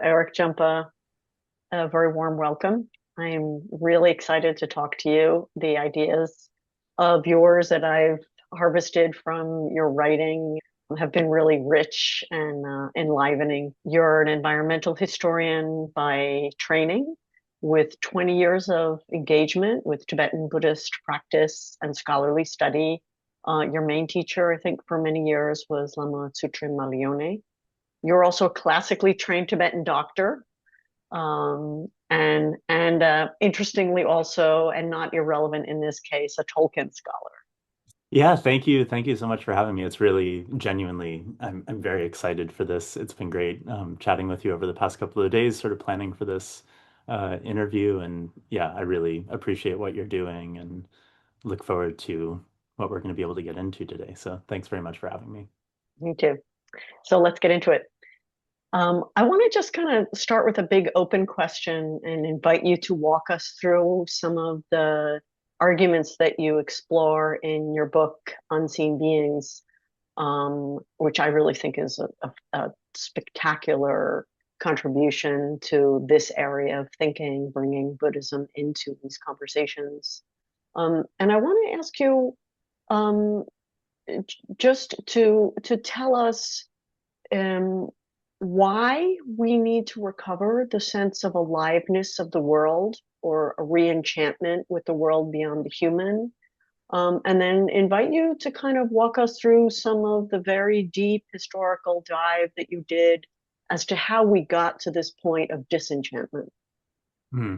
Erik Jampa, a very warm welcome. I'm really excited to talk to you. The ideas of yours that I've harvested from your writing have been really rich and enlivening. You're an environmental historian by training with 20 years of engagement with Tibetan Buddhist practice and scholarly study. Your main teacher, I think, for many years was Lama Tsutrim Malione. You're also a classically trained Tibetan doctor, and interestingly also, and not irrelevant in this case, a Tolkien scholar. Yeah, thank you. Thank you so much for having me. It's really genuinely, I'm very excited for this. It's been great chatting with you over the past couple of days, sort of planning for this interview. And yeah, I really appreciate what you're doing and look forward to what we're going to be able to get into today. So thanks very much for having me. Me too. So let's get into it. I want to just kind of start with a big open question and invite you to walk us through some of the arguments that you explore in your book, Unseen Beings, which I really think is a spectacular contribution to this area of thinking, bringing Buddhism into these conversations. And I want to ask you um, just to tell us um, why we need to recover the sense of aliveness of the world or a re-enchantment with the world beyond the human. And then invite you to kind of walk us through some of the very deep historical dive that you did as to how we got to this point of disenchantment. Hmm.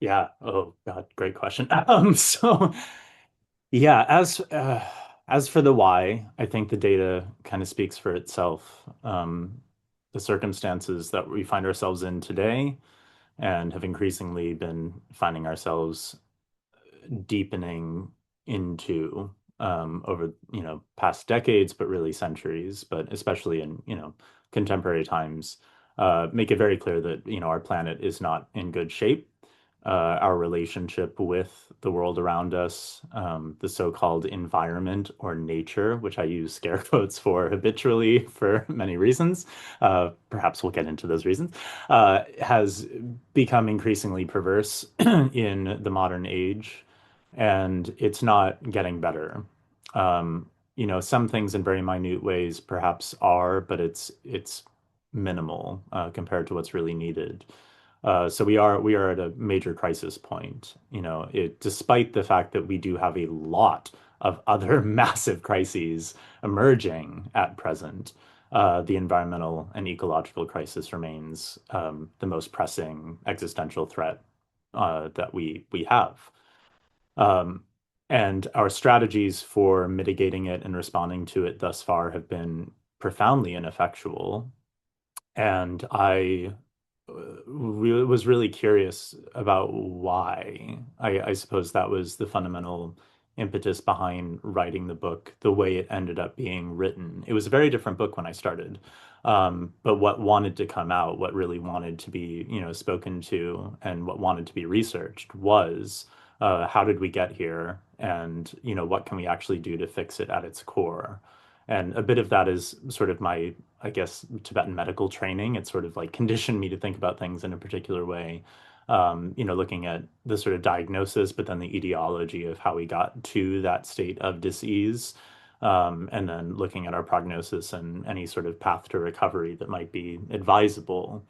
Yeah. Oh God, great question. So yeah, as for the why, I think the data kind of speaks for itself. The circumstances that we find ourselves in today and have increasingly been finding ourselves deepening into over, past decades, but really centuries, but especially in, contemporary times, make it very clear that, our planet is not in good shape. Our relationship with the world around us, the so-called environment or nature, which I use scare quotes for habitually for many reasons, perhaps we'll get into those reasons, has become increasingly perverse in the modern age, and it's not getting better. Some things in very minute ways perhaps are, but it's minimal compared to what's really needed. So we are at a major crisis point. Despite the fact that we do have a lot of other massive crises emerging at present, the environmental and ecological crisis remains the most pressing existential threat that we have. Um, and our strategies for mitigating it and responding to it thus far have been profoundly ineffectual. And I was really curious about why. I suppose that was the fundamental impetus behind writing the book, the way it ended up being written. It was a very different book when I started. But what wanted to come out, what really wanted to be, spoken to, and what wanted to be researched was how did we get here, and what can we actually do to fix it at its core. And a bit of that is sort of my, I guess, Tibetan medical training. It sort of like conditioned me to think about things in a particular way. Looking at the sort of diagnosis, but then the etiology of how we got to that state of disease, and then looking at our prognosis and any sort of path to recovery that might be advisable.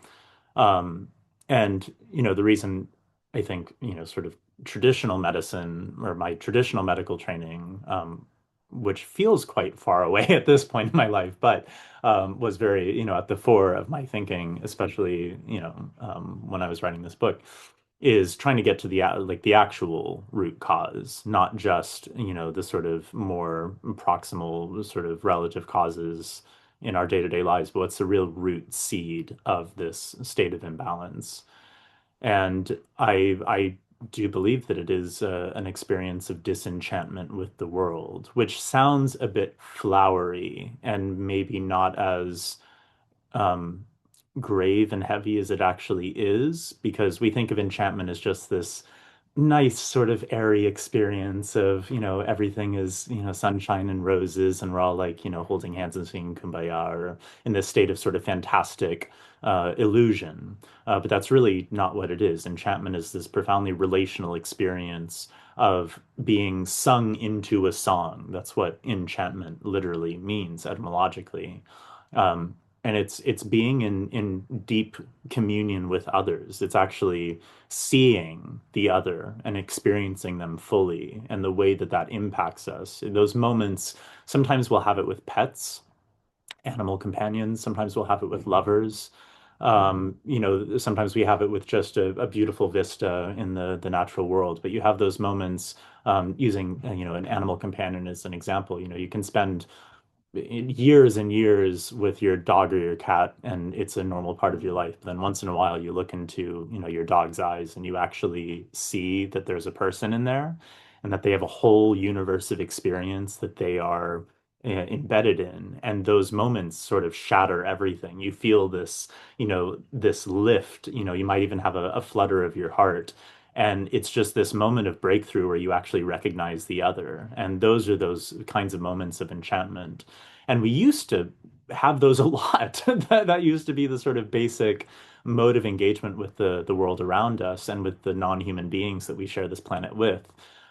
Um, and the reason I think, sort of traditional medicine or my traditional medical training, which feels quite far away at this point in my life, but was very, at the fore of my thinking, especially, when I was writing this book, is trying to get to the actual root cause, not just, the sort of more proximal sort of relative causes in our day-to-day lives, but what's the real root seed of this state of imbalance. And I do believe that it is an experience of disenchantment with the world, which sounds a bit flowery and maybe not as um, grave and heavy as it actually is, because we think of enchantment as just this nice sort of airy experience of, everything is, sunshine and roses, and we're all like, holding hands and singing Kumbaya, or in this state of sort of fantastic illusion. But that's really not what it is. Enchantment is this profoundly relational experience of being sung into a song. That's what enchantment literally means etymologically. Um, and it's being in deep communion with others. It's actually seeing the other and experiencing them fully, and the way that that impacts us. In those moments, sometimes we'll have it with pets, animal companions. Sometimes we'll have it with lovers. Sometimes we have it with just a beautiful vista in the natural world. But you have those moments, using, an animal companion as an example. You can spend years and years with your dog or your cat, and it's a normal part of your life. But then once in a while you look into, your dog's eyes, and you actually see that there's a person in there, and that they have a whole universe of experience that they are embedded in. And those moments sort of shatter everything. You feel this, this lift. You might even have a flutter of your heart. And it's just this moment of breakthrough where you actually recognize the other. And those are those kinds of moments of enchantment. And we used to have those a lot. That used to be the sort of basic mode of engagement with the world around us and with the non-human beings that we share this planet with.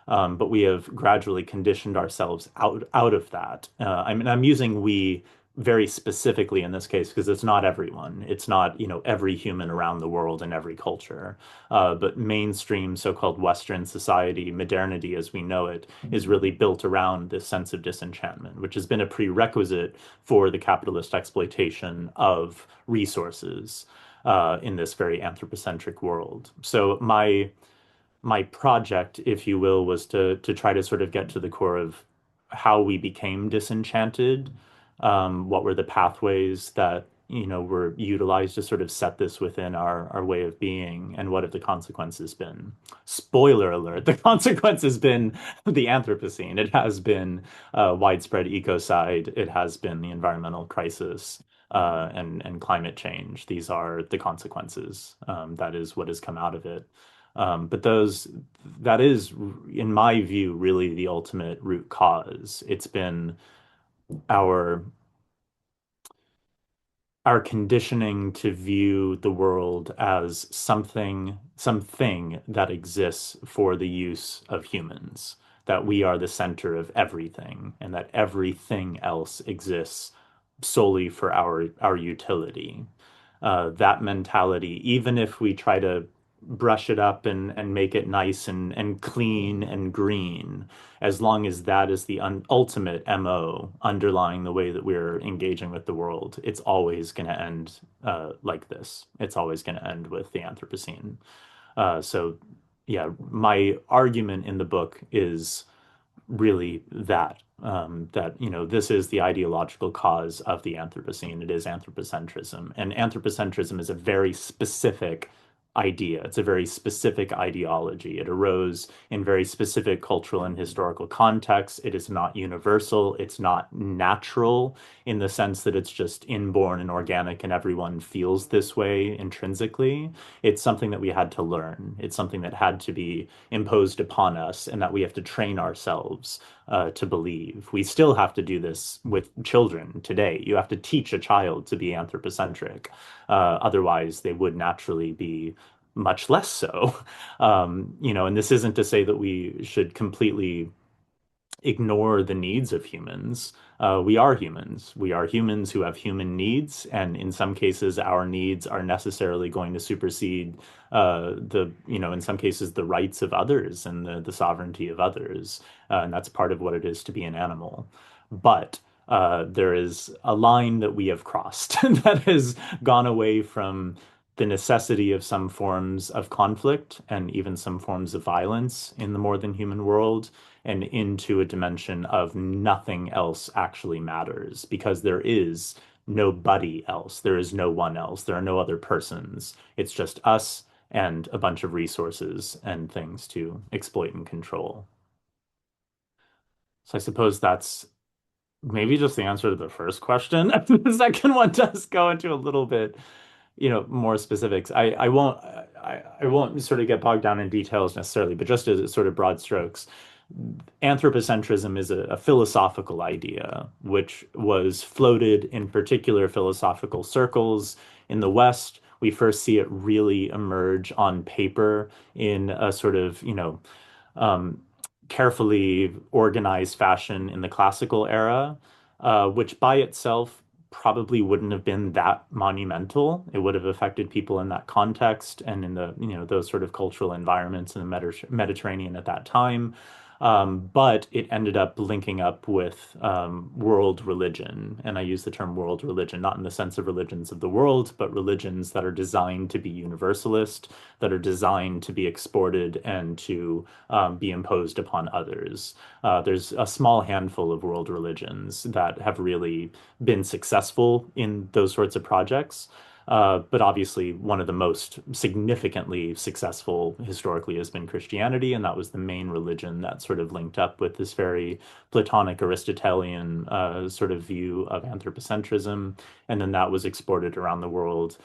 But we have gradually conditioned ourselves out of that. I mean, I'm using we very specifically in this case because it's not everyone. It's not, every human around the world in every culture. But mainstream so-called Western society, modernity as we know it, is really built around this sense of disenchantment, which has been a prerequisite for the capitalist exploitation of resources in this very anthropocentric world. So my project, if you will, was to try to sort of get to the core of how we became disenchanted, what were the pathways that, were utilized to sort of set this within our way of being, and what have the consequences been. Spoiler alert, the consequence has been the Anthropocene. It has been widespread ecocide. It has been the environmental crisis. And climate change. These are the consequences. That is what has come out of it. But that is, in my view, really the ultimate root cause. It's been our our conditioning to view the world as something that exists for the use of humans, that we are the center of everything, and that everything else exists solely for our utility. That mentality, even if we try to brush it up and make it nice and clean and green, as long as that is the ultimate MO underlying the way that we're engaging with the world, it's always going to end like this. It's always going to end with the Anthropocene. So, yeah, my argument in the book is really that this is the ideological cause of the Anthropocene. It is anthropocentrism, and anthropocentrism is a very specific idea. It's a very specific ideology. It arose in very specific cultural and historical contexts. It is not universal. It's not natural in the sense that it's just inborn and organic and everyone feels this way intrinsically. It's something that we had to learn. It's something that had to be imposed upon us, and that we have to train ourselves to believe. We still have to do this with children today. You have to teach a child to be anthropocentric. Otherwise, they would naturally be much less so. And this isn't to say that we should completely ignore the needs of humans. We are humans. We are humans who have human needs, and in some cases, our needs are necessarily going to supersede in some cases, the rights of others and the sovereignty of others. And that's part of what it is to be an animal. But there is a line that we have crossed that has gone away from the necessity of some forms of conflict and even some forms of violence in the more than human world, and into a dimension of nothing else actually matters, because there is nobody else. There is no one else. There are no other persons. It's just us and a bunch of resources and things to exploit and control. So I suppose that's maybe just the answer to the first question. The second one does go into a little bit more specifics. I won't sort of get bogged down in details necessarily, but just as sort of broad strokes, anthropocentrism is a philosophical idea which was floated in particular philosophical circles in the West. We first see it really emerge on paper in a sort of, um, carefully organized fashion in the classical era, which by itself probably wouldn't have been that monumental. It would have affected people in that context and in the, those sort of cultural environments in the Mediterranean at that time. But it ended up linking up with world religion. And I use the term world religion, not in the sense of religions of the world, but religions that are designed to be universalist, that are designed to be exported and to be imposed upon others. There's a small handful of world religions that have really been successful in those sorts of projects. But obviously, one of the most significantly successful historically has been Christianity, and that was the main religion that sort of linked up with this very Platonic Aristotelian sort of view of anthropocentrism. And then that was exported around the world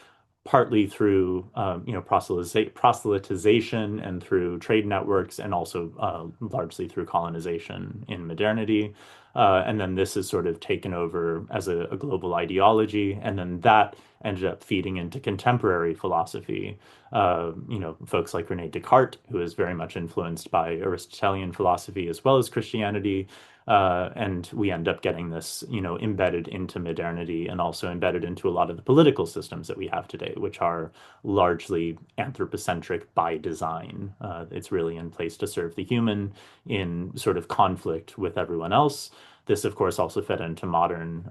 partly through proselytization and through trade networks, and also largely through colonization in modernity. And then this is sort of taken over as a global ideology, and then that ended up feeding into contemporary philosophy. Folks like Rene Descartes, who is very much influenced by Aristotelian philosophy as well as Christianity, and we end up getting this, embedded into modernity and also embedded into a lot of the political systems that we have today, which are largely anthropocentric by design. It's really in place to serve the human in sort of conflict with everyone else. This, of course, also fed into modern,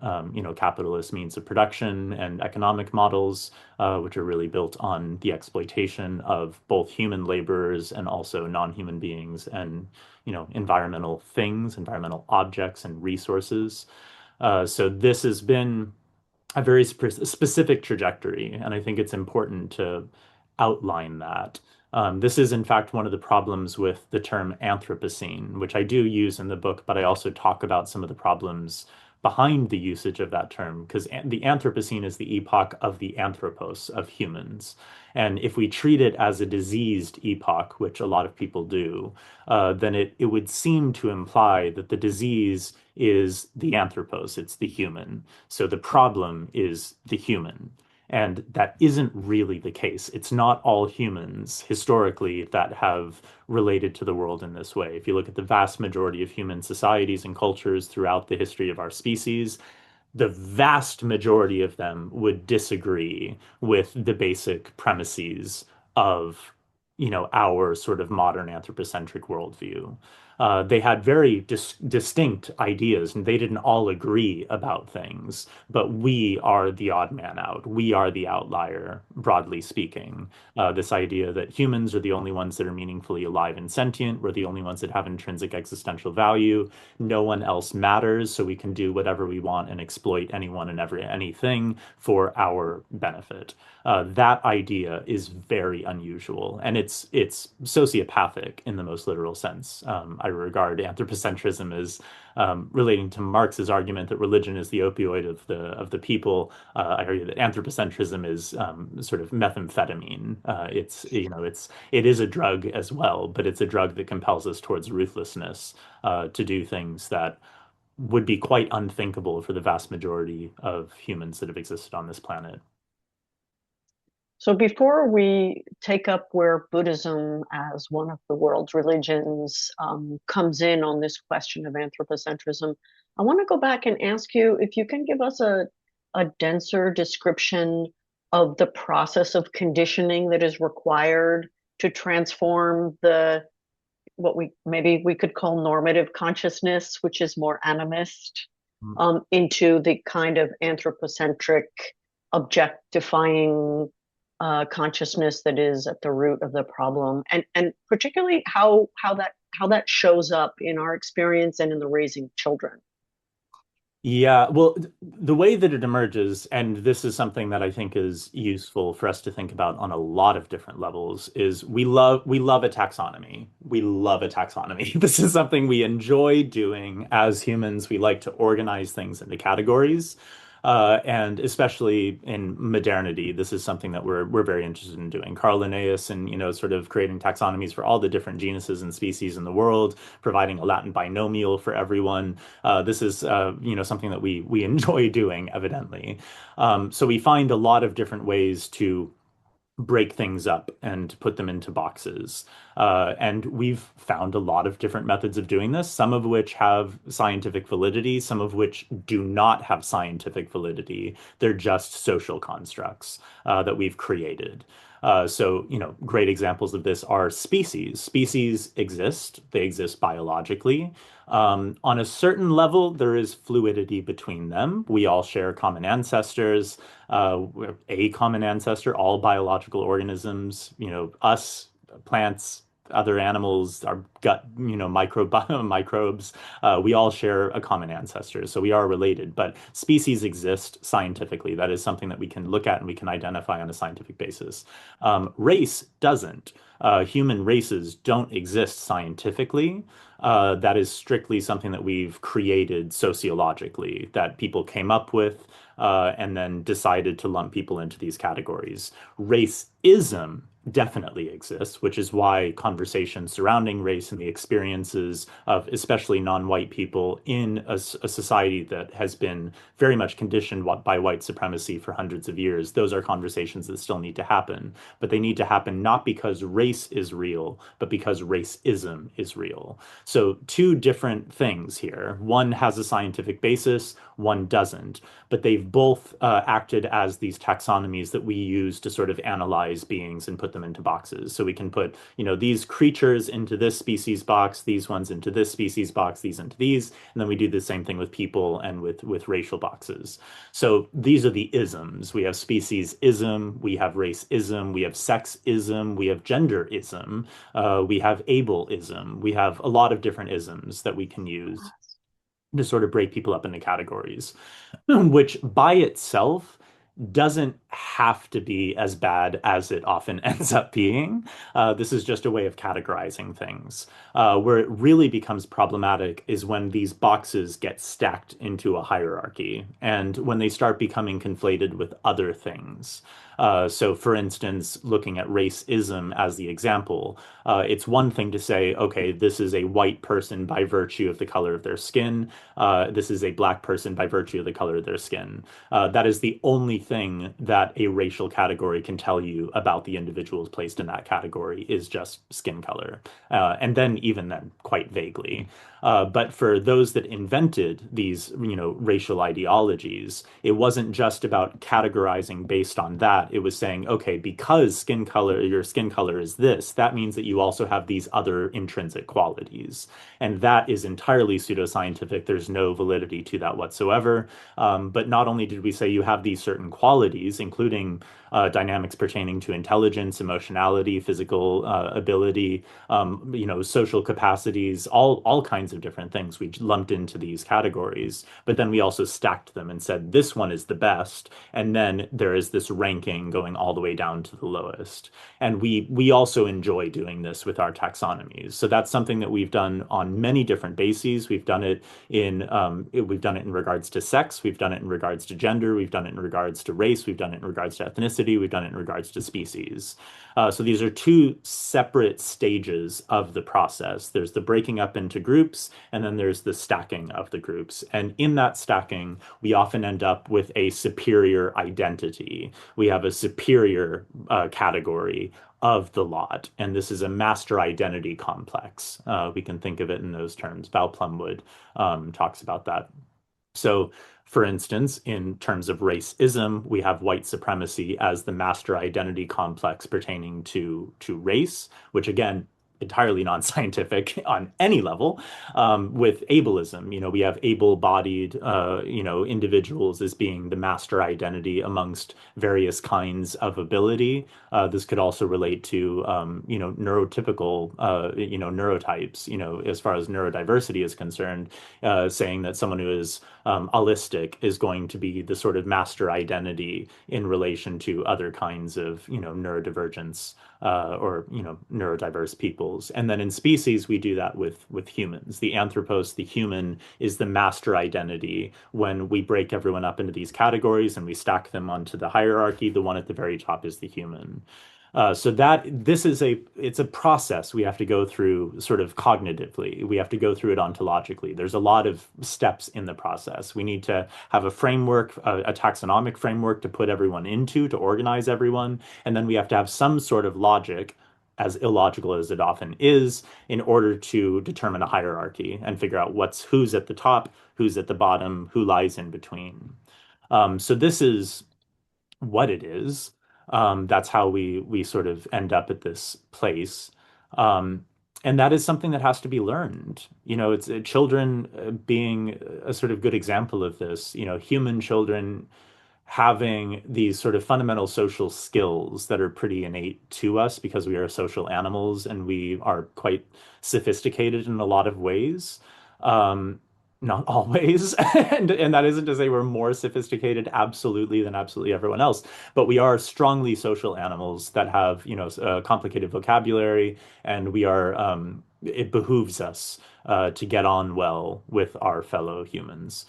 capitalist means of production and economic models, which are really built on the exploitation of both human laborers and also non-human beings and, environmental things, environmental objects and resources. So this has been a very specific trajectory, and I think it's important to outline that. This is, in fact, one of the problems with the term Anthropocene, which I do use in the book, but I also talk about some of the problems behind the usage of that term, because the Anthropocene is the epoch of the anthropos, of humans. And if we treat it as a diseased epoch, which a lot of people do, then it would seem to imply that the disease is the anthropos, it's the human. So the problem is the human. And that isn't really the case. It's not all humans historically that have related to the world in this way. If you look at the vast majority of human societies and cultures throughout the history of our species, the vast majority of them would disagree with the basic premises of, our sort of modern anthropocentric worldview. They had very distinct ideas, and they didn't all agree about things. But we are the odd man out. We are the outlier, broadly speaking. This idea that humans are the only ones that are meaningfully alive and sentient. We're the only ones that have intrinsic existential value. No one else matters, so we can do whatever we want and exploit anyone and anything for our benefit. That idea is very unusual, and it's sociopathic in the most literal sense. I regard anthropocentrism as relating to Marx's argument that religion is the opioid of the people. I argue that anthropocentrism is sort of methamphetamine. It is a drug as well, but it's a drug that compels us towards ruthlessness to do things that would be quite unthinkable for the vast majority of humans that have existed on this planet. So before we take up where Buddhism as one of the world's religions comes in on this question of anthropocentrism, I want to go back and ask you if you can give us a denser description of the process of conditioning that is required to transform what we could call normative consciousness, which is more animist, into the kind of anthropocentric, objectifying consciousness that is at the root of the problem, and particularly how that shows up in our experience and in the raising of children. Yeah, well, the way that it emerges, and this is something that I think is useful for us to think about on a lot of different levels, is we love a taxonomy. We love a taxonomy. This is something we enjoy doing as humans. We like to organize things into categories. And especially in modernity, this is something that we're very interested in doing. Carl Linnaeus and sort of creating taxonomies for all the different genuses and species in the world, providing a Latin binomial for everyone. This is something that we enjoy doing, evidently. So we find a lot of different ways to break things up and put them into boxes. And we've found a lot of different methods of doing this, some of which have scientific validity, some of which do not have scientific validity. They're just social constructs that we've created. Great examples of this are species. Species exist, they exist biologically. On a certain level, there is fluidity between them. We all share common ancestors, a common ancestor, all biological organisms, us, plants, other animals, our gut, microbes, we all share a common ancestor. So we are related, but species exist scientifically. That is something that we can look at and we can identify on a scientific basis. Race doesn't. Human races don't exist scientifically. That is strictly something that we've created sociologically, that people came up with and then decided to lump people into these categories. Racism definitely exists, which is why conversations surrounding race and the experiences of especially non-white people in a society that has been very much conditioned by white supremacy for hundreds of years, those are conversations that still need to happen. But they need to happen not because race is real, but because racism is real. So two different things here. One has a scientific basis, one doesn't, but they've both acted as these taxonomies that we use to sort of analyze beings and put them into boxes. So we can put, these creatures into this species box, these ones into this species box, these into these, and then we do the same thing with people and with racial boxes. So these are the isms. We have speciesism, we have racism, we have sexism, we have genderism, we have ableism, we have a lot of different isms that we can use to sort of break people up into categories, which by itself doesn't have to be as bad as it often ends up being. This is just a way of categorizing things. Where it really becomes problematic is when these boxes get stacked into a hierarchy and when they start becoming conflated with other things. So, for instance, looking at racism as the example, it's one thing to say, okay, this is a white person by virtue of the color of their skin. This is a black person by virtue of the color of their skin. That is the only thing that a racial category can tell you about the individuals placed in that category is just skin color. And then even then, quite vaguely. But for those that invented these, racial ideologies, it wasn't just about categorizing based on that. It was saying, okay, because your skin color is this, that means that you also have these other intrinsic qualities. And that is entirely pseudoscientific. There's no validity to that whatsoever. But not only did we say you have these certain qualities, including dynamics pertaining to intelligence, emotionality, physical ability, social capacities, all kinds of different things we lumped into these categories. But then we also stacked them and said this one is the best, and then there is this ranking going all the way down to the lowest. And we also enjoy doing this with our taxonomies. So that's something that we've done on many different bases. We've done it in regards to sex, we've done it in regards to gender, we've done it in regards to race, we've done it in regards to ethnicity, we've done it in regards to species. So these are two separate stages of the process. There's the breaking up into groups, and then there's the stacking of the groups. And in that stacking, we often end up with a superior identity. We have a superior category of the lot. And this is a master identity complex. We can think of it in those terms. Val Plumwood talks about that. So, for instance, in terms of racism, we have white supremacy as the master identity complex pertaining to race, which again, entirely non-scientific on any level. With ableism, we have able-bodied, individuals as being the master identity amongst various kinds of ability. This could also relate to, neurotypical, neurotypes, as far as neurodiversity is concerned, saying that someone who is allistic is going to be the sort of master identity in relation to other kinds of, neurodivergence or, neurodiverse people individuals. And then in species, we do that with humans. The anthropos, the human, is the master identity. When we break everyone up into these categories and we stack them onto the hierarchy, the one at the very top is the human. So that this is it's a process we have to go through sort of cognitively. We have to go through it ontologically. There's a lot of steps in the process. We need to have a framework, a taxonomic framework to put everyone into, to organize everyone. And then we have to have some sort of logic, as illogical as it often is, in order to determine a hierarchy and figure out who's at the top, who's at the bottom, who lies in between. So this is what it is. That's how we sort of end up at this place. And that is something that has to be learned. It's children being a sort of good example of this. Human children having these sort of fundamental social skills that are pretty innate to us because we are social animals and we are quite sophisticated in a lot of ways. Not always, and that isn't to say we're more sophisticated absolutely than absolutely everyone else, but we are strongly social animals that have, a complicated vocabulary, and it behooves us to get on well with our fellow humans.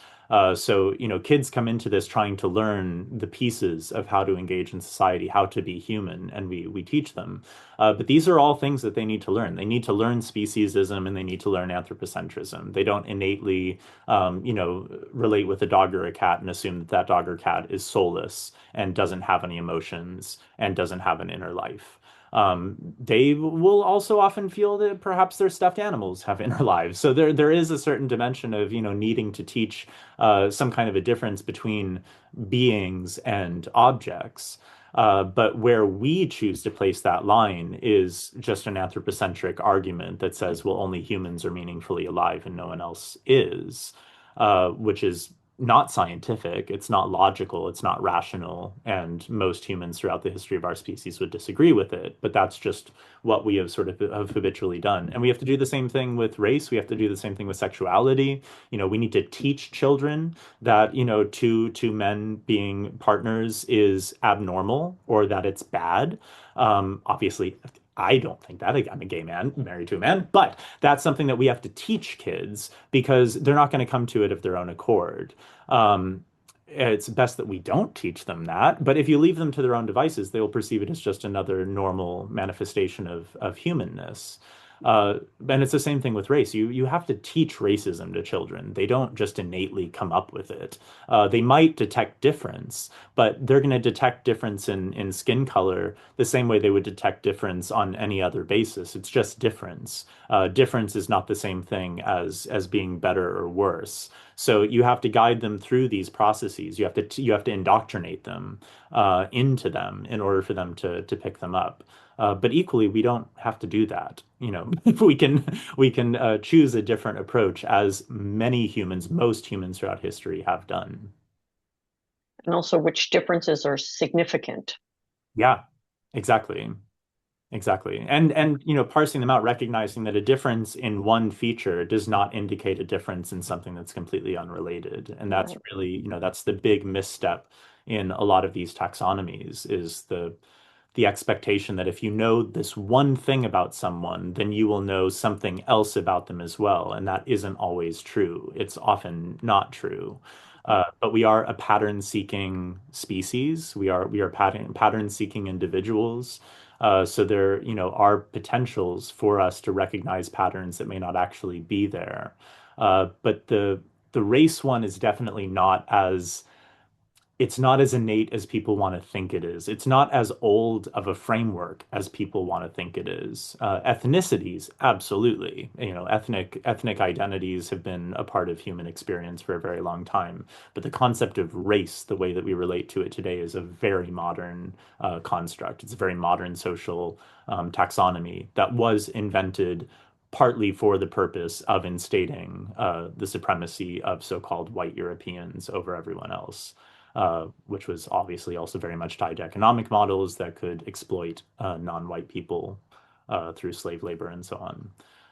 So, kids come into this trying to learn the pieces of how to engage in society, how to be human, and we teach them. But these are all things that they need to learn. They need to learn speciesism and they need to learn anthropocentrism. They don't innately, relate with a dog or a cat and assume that that dog or cat is soulless and doesn't have any emotions and doesn't have an inner life. They will also often feel that perhaps their stuffed animals have inner lives. So there is a certain dimension of, needing to teach some kind of a difference between beings and objects. But where we choose to place that line is just an anthropocentric argument that says, well, only humans are meaningfully alive and no one else is, which is not scientific, it's not logical, it's not rational, and most humans throughout the history of our species would disagree with it. But that's just what we have sort of have habitually done. And we have to do the same thing with race. We have to do the same thing with sexuality. We need to teach children that, two men being partners is abnormal or that it's bad. Obviously, I don't think that I'm a gay man married to a man, but that's something that we have to teach kids because they're not going to come to it of their own accord. It's best that we don't teach them that, but if you leave them to their own devices, they will perceive it as just another normal manifestation of humanness. And it's the same thing with race. You have to teach racism to children. They don't just innately come up with it. They might detect difference, but they're going to detect difference in skin color the same way they would detect difference on any other basis. It's just difference. Difference is not the same thing as being better or worse. So you have to guide them through these processes. You have to indoctrinate them into them in order for them to pick them up. But equally, we don't have to do that. We can choose a different approach, as many humans, most humans throughout history have done. And also which differences are significant. Yeah, exactly. Exactly. And parsing them out, recognizing that a difference in one feature does not indicate a difference in something that's completely unrelated. And that's Right. really, that's the big misstep in a lot of these taxonomies is the expectation that if you know this one thing about someone, then you will know something else about them as well. And that isn't always true. It's often not true. But we are a pattern-seeking species. We are pattern-seeking individuals. So there, are potentials for us to recognize patterns that may not actually be there. But the race one is definitely not as it's not as innate as people want to think it is. It's not as old of a framework as people want to think it is. Ethnicities, absolutely. Ethnic identities have been a part of human experience for a very long time. But the concept of race, the way that we relate to it today, is a very modern construct. It's a very modern social taxonomy that was invented partly for the purpose of instating the supremacy of so-called white Europeans over everyone else, which was obviously also very much tied to economic models that could exploit non-white people through slave labor and so on.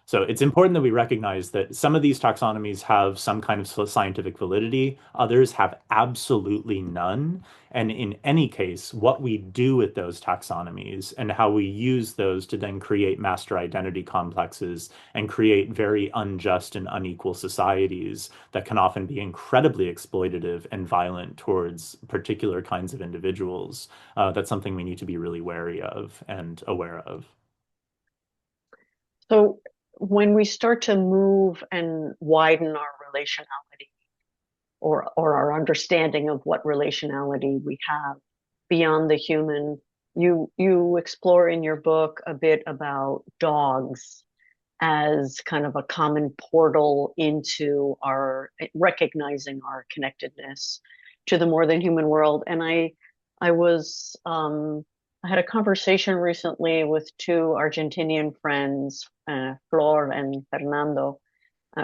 So it's important that we recognize that some of these taxonomies have some kind of scientific validity, others have absolutely none. And in any case, what we do with those taxonomies and how we use those to then create master identity complexes and create very unjust and unequal societies that can often be incredibly exploitative and violent towards particular kinds of individuals. That's something we need to be really wary of and aware of. So when we start to move and widen our relationality or our understanding of what relationality we have beyond the human, you explore in your book a bit about dogs as kind of a common portal into our recognizing our connectedness to the more than human world. And I was I had a conversation recently with two Argentinian friends, Flor and Fernando.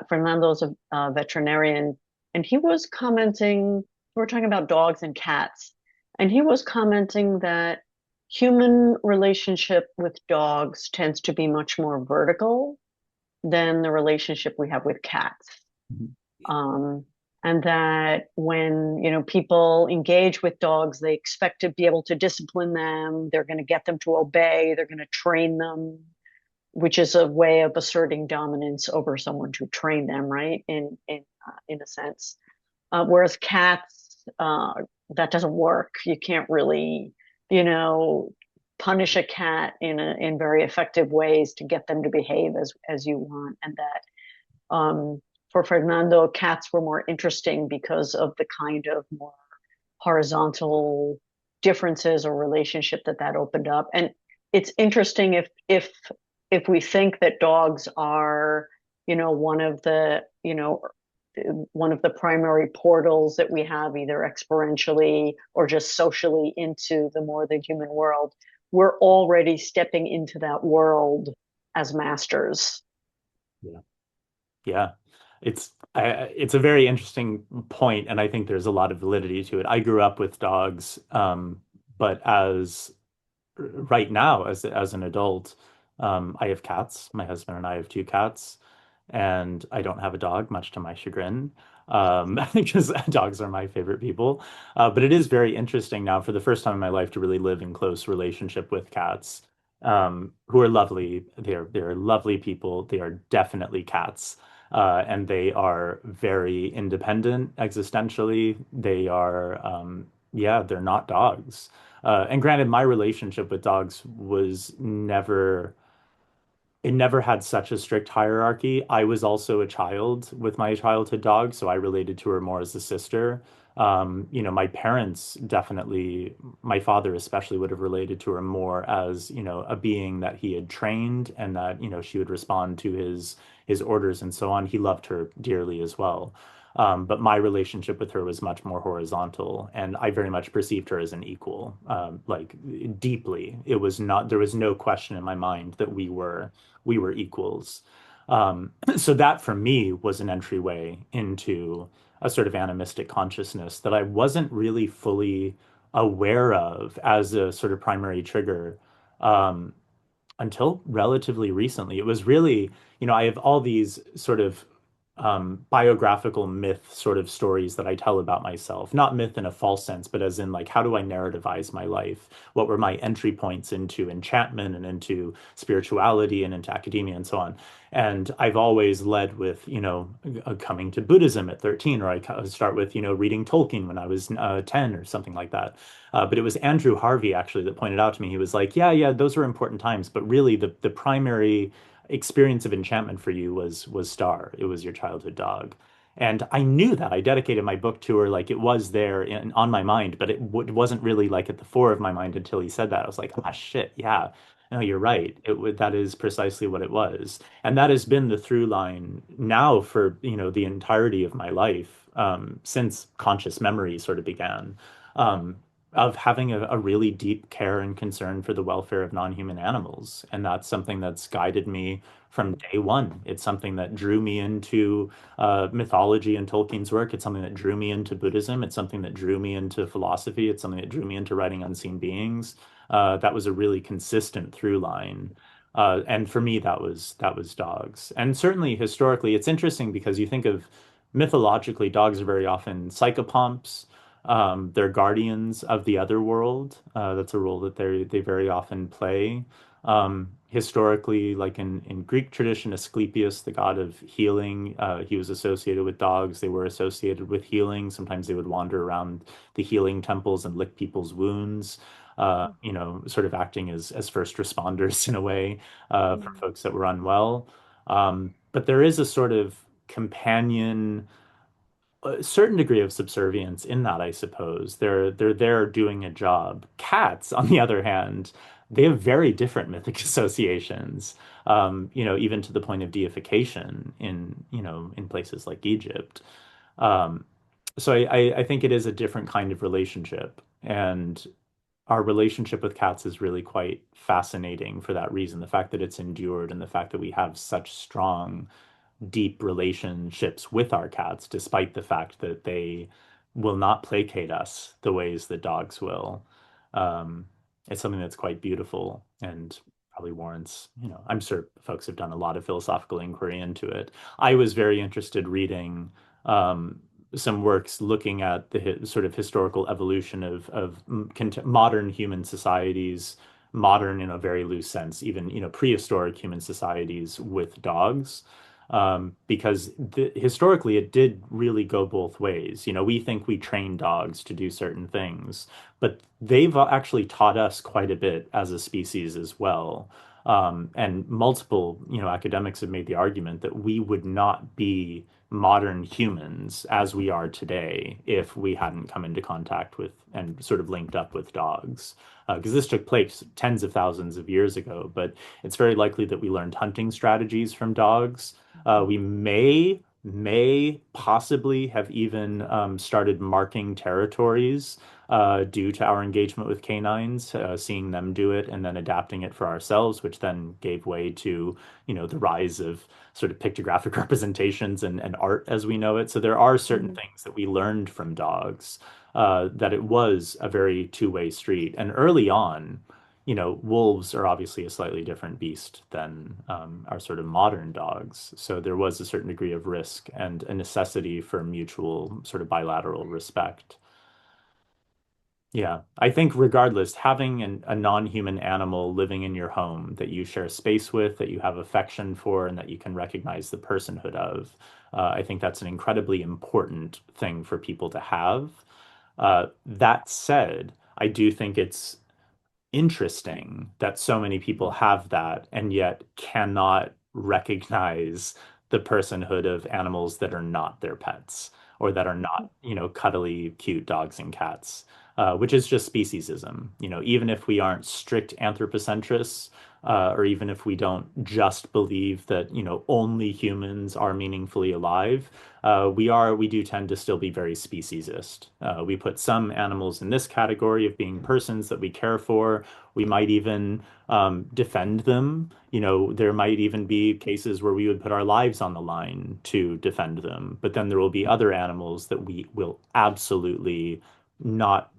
Fernando's a veterinarian, and he was commenting. We were talking about dogs and cats, and he was commenting that human relationship with dogs tends to be much more vertical than the relationship we have with cats. Mhm. Um, and that when people engage with dogs, they expect to be able to discipline them. They're going to get them to obey. They're going to train them, which is a way of asserting dominance over someone to train them, right? In a sense, whereas cats, that doesn't work. You can't really, you know, punish a cat in very effective ways to get them to behave as you want, and that for Fernando, cats were more interesting because of the kind of more horizontal differences or relationship that opened up. And it's interesting if we think that dogs are, one of the primary portals that we have either experientially or just socially into the more than human world, we're already stepping into that world as masters. Yeah. Yeah. It's a very interesting point, and I think there's a lot of validity to it. I grew up with dogs, but as right now, as an adult, I have cats. My husband and I have two cats, and I don't have a dog, much to my chagrin, because dogs are my favorite people. But it is very interesting now, for the first time in my life, to really live in close relationship with cats, who are lovely. They're lovely people. They are definitely cats. And they are very independent existentially. They are, yeah, they're not dogs. And granted, my relationship with dogs was never, it never had such a strict hierarchy. I was also a child with my childhood dog, so I related to her more as a sister. My parents definitely, my father especially, would have related to her more as, a being that he had trained and that, she would respond to his orders and so on. He loved her dearly as well. But my relationship with her was much more horizontal, and I very much perceived her as an equal, like deeply. It was not, there was no question in my mind that we were equals. So that for me was an entryway into a sort of animistic consciousness that I wasn't really fully aware of as a sort of primary trigger, um, until relatively recently. It was really, I have all these sort of biographical myth sort of stories that I tell about myself. Not myth in a false sense, but as in like, how do I narrativize my life? What were my entry points into enchantment and into spirituality and into academia and so on? And I've always led with, coming to Buddhism at 13, or I start with, reading Tolkien when I was 10 or something like that. But it was Andrew Harvey actually that pointed out to me. He was like, yeah, those were important times, but really the primary experience of enchantment for you was Star. It was your childhood dog. And I knew that. I dedicated my book to her, like it was there on my mind, but it wasn't really like at the fore of my mind until he said that. I was like, ah, shit, yeah. No, you're right. That is precisely what it was. And that has been the through line now for, the entirety of my life, since conscious memory sort of began. Um, of having a really deep care and concern for the welfare of non-human animals. And that's something that's guided me from day one. It's something that drew me into mythology and Tolkien's work. It's something that drew me into Buddhism. It's something that drew me into philosophy. It's something that drew me into writing Unseen Beings. That was a really consistent through line. And for me, that was dogs. And certainly historically, it's interesting because you think of mythologically, dogs are very often psychopomps. They're guardians of the other world. That's a role that they very often play. Historically, like in Greek tradition, Asclepius, the god of healing, he was associated with dogs. They were associated with healing. Sometimes they would wander around the healing temples and lick people's wounds, sort of acting as first responders in a way, for Mm. folks that were unwell. But there is a sort of companion, a certain degree of subservience in that, I suppose. They're there doing a job. Cats, on the other hand, they have very different mythic associations. Even to the point of deification in places like Egypt. Um, so I think it is a different kind of relationship, and our relationship with cats is really quite fascinating for that reason. The fact that it's endured and the fact that we have such strong deep relationships with our cats, despite the fact that they will not placate us the ways that dogs will. Um, it's something that's quite beautiful and probably warrants, I'm sure folks have done a lot of philosophical inquiry into it. I was very interested reading um, some works looking at the sort of historical evolution of modern human societies, modern in a very loose sense, even prehistoric human societies with dogs, because historically it did really go both ways. We think we train dogs to do certain things, but they've actually taught us quite a bit as a species as well. And multiple, academics have made the argument that we would not be modern humans as we are today if we hadn't come into contact with and sort of linked up with dogs. Because this took place tens of thousands of years ago, but it's very likely that we learned hunting strategies from dogs. We may possibly have even started marking territories due to our engagement with canines, seeing them do it and then adapting it for ourselves, which then gave way to, the rise of sort of pictographic representations and art as we know it. So there are certain Mhm. things that we learned from dogs, that it was a very two-way street. And early on, wolves are obviously a slightly different beast than our sort of modern dogs. So there was a certain degree of risk and a necessity for mutual sort of bilateral respect. Yeah, I think regardless, having a non-human animal living in your home that you share space with, that you have affection for, and that you can recognize the personhood of, I think that's an incredibly important thing for people to have. That said, I do think it's interesting that so many people have that and yet cannot recognize the personhood of animals that are not their pets or that are not, cuddly, cute dogs and cats, which is just speciesism. Even if we aren't strict anthropocentrists, or even if we don't just believe that, only humans are meaningfully alive, we do tend to still be very speciesist. We put some animals in this category of being persons that we care for. We might even defend them. There might even be cases where we would put our lives on the line to defend them. But then there will be other animals that we will absolutely not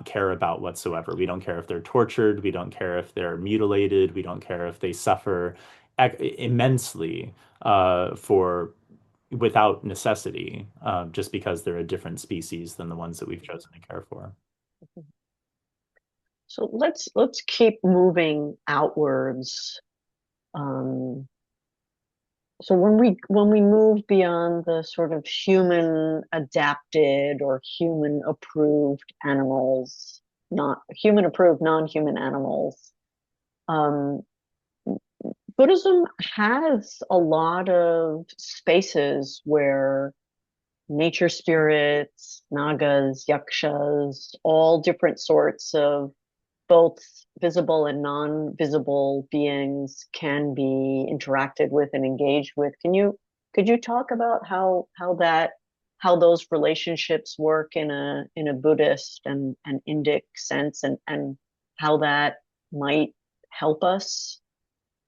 care about whatsoever. We don't care if they're tortured. We don't care if they're mutilated. We don't care if they suffer immensely for without necessity, just because they're a different species than the ones that we've chosen to care for. So let's keep moving outwards. Um, so when we move beyond the sort of human adapted or human approved animals, not human approved non-human animals, um, Buddhism has a lot of spaces where nature spirits, nagas, yakshas, all different sorts of both visible and non-visible beings can be interacted with and engaged with. Could you talk about how those relationships work in a Buddhist and Indic sense, and how that might help us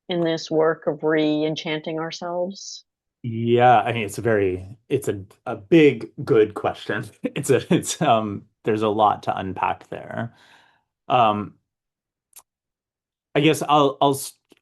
in this work of re-enchanting ourselves? Yeah, I mean it's a big good question. There's a lot to unpack there. Um I guess